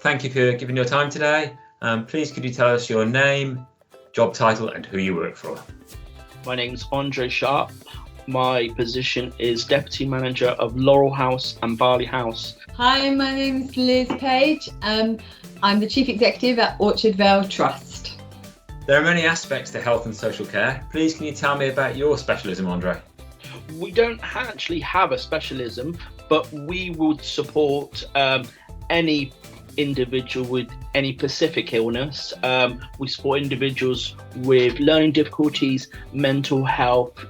thank you for giving your time today. Please could you tell us your name, job title and who you work for? My name's Andre Sharp. My position is Deputy Manager of Laurel House and Barley House. Hi, my name is Liz Page. I'm the Chief Executive at Orchard Vale Trust. There are many aspects to health and social care. Please can you tell me about your specialism, Andre? We don't actually have a specialism, but we would support any individual with any specific illness. We support individuals with learning difficulties, mental health,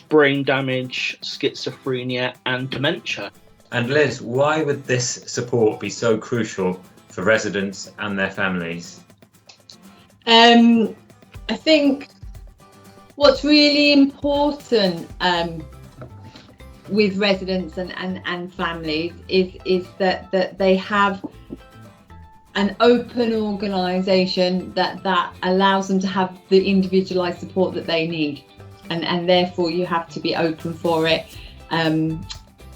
brain damage, schizophrenia and dementia. And Liz, why would this support be so crucial for residents and their families? I think what's really important with residents and families is that they have an open organisation that allows them to have the individualised support that they need, and therefore you have to be open for it.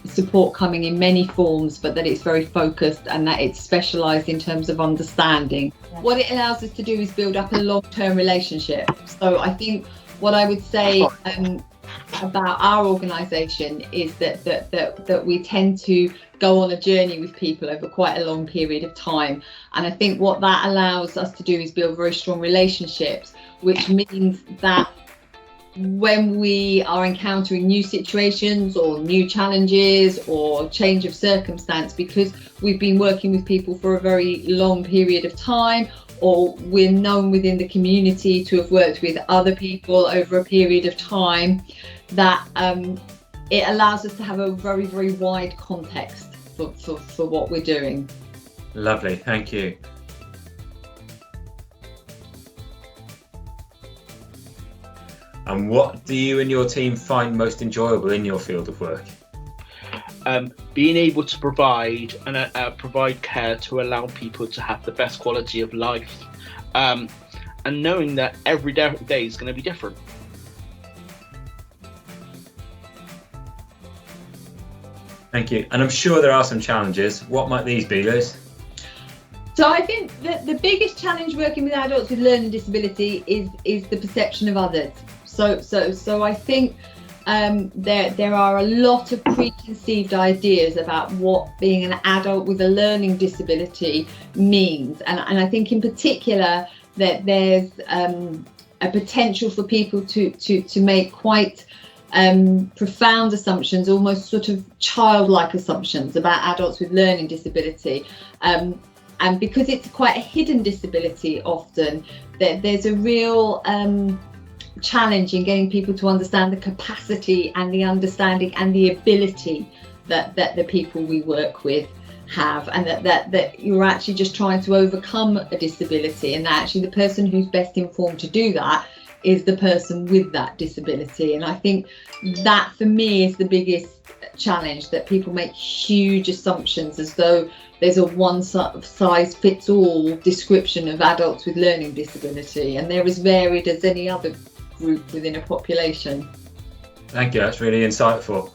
Support coming in many forms, but that it's very focused and that it's specialised in terms of understanding. What it allows us to do is build up a long-term relationship. So I think what I would say about our organisation is that we tend to go on a journey with people over quite a long period of time, and I think what that allows us to do is build very strong relationships, which means that when we are encountering new situations or new challenges or change of circumstance, because we've been working with people for a very long period of time, or we're known within the community to have worked with other people over a period of time, that it allows us to have a very, very wide context for what we're doing. Lovely, thank you. And what do you and your team find most enjoyable in your field of work? Being able to provide care to allow people to have the best quality of life, and knowing that every day is going to be different. Thank you. And I'm sure there are some challenges. What might these be, Liz? So I think that the biggest challenge working with adults with learning disability is the perception of others. So I think there are a lot of preconceived ideas about what being an adult with a learning disability means, and I think in particular that there's a potential for people to make quite profound assumptions, almost sort of childlike assumptions about adults with learning disability. And because it's quite a hidden disability often, there's a real challenge in getting people to understand the capacity and the understanding and the ability that the people we work with have, and that you're actually just trying to overcome a disability, and that actually the person who's best informed to do that is the person with that disability. And I think that for me is the biggest challenge, that people make huge assumptions as though there's a one size fits all description of adults with learning disability, and they're as varied as any other group within a population. Thank you, that's really insightful.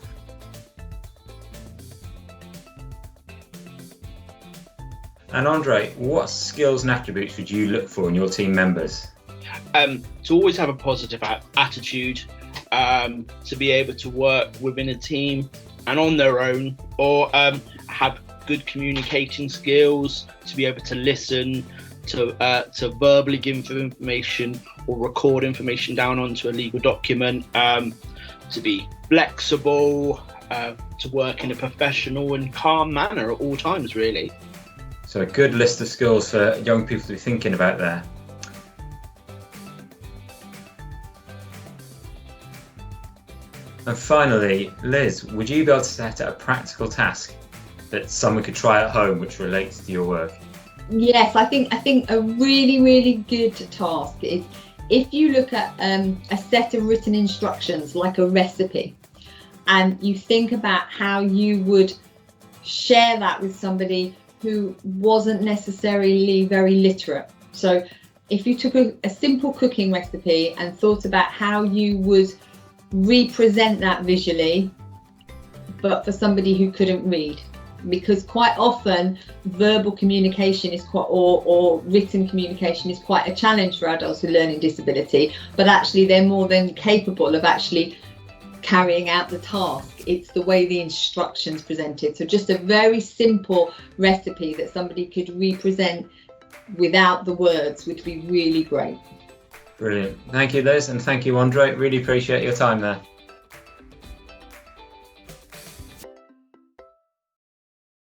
And Andre, what skills and attributes would you look for in your team members? To always have a positive attitude, to be able to work within a team and on their own, or have good communicating skills, to be able to listen, to verbally give information or record information down onto a legal document, to be flexible, to work in a professional and calm manner at all times, really. So a good list of skills for young people to be thinking about there. And finally, Liz, would you be able to set out a practical task that someone could try at home which relates to your work? Yes, I think a really, really good task is if you look at a set of written instructions like a recipe, and you think about how you would share that with somebody who wasn't necessarily very literate. So if you took a simple cooking recipe and thought about how you would represent that visually, but for somebody who couldn't read, because quite often verbal communication is quite, or written communication is quite a challenge for adults with learning disability, but actually they're more than capable of actually carrying out the task. It's the way the instructions presented. So just a very simple recipe that somebody could represent without the words would be really great. Brilliant. Thank you, Liz, and thank you, Andre. Really appreciate your time there.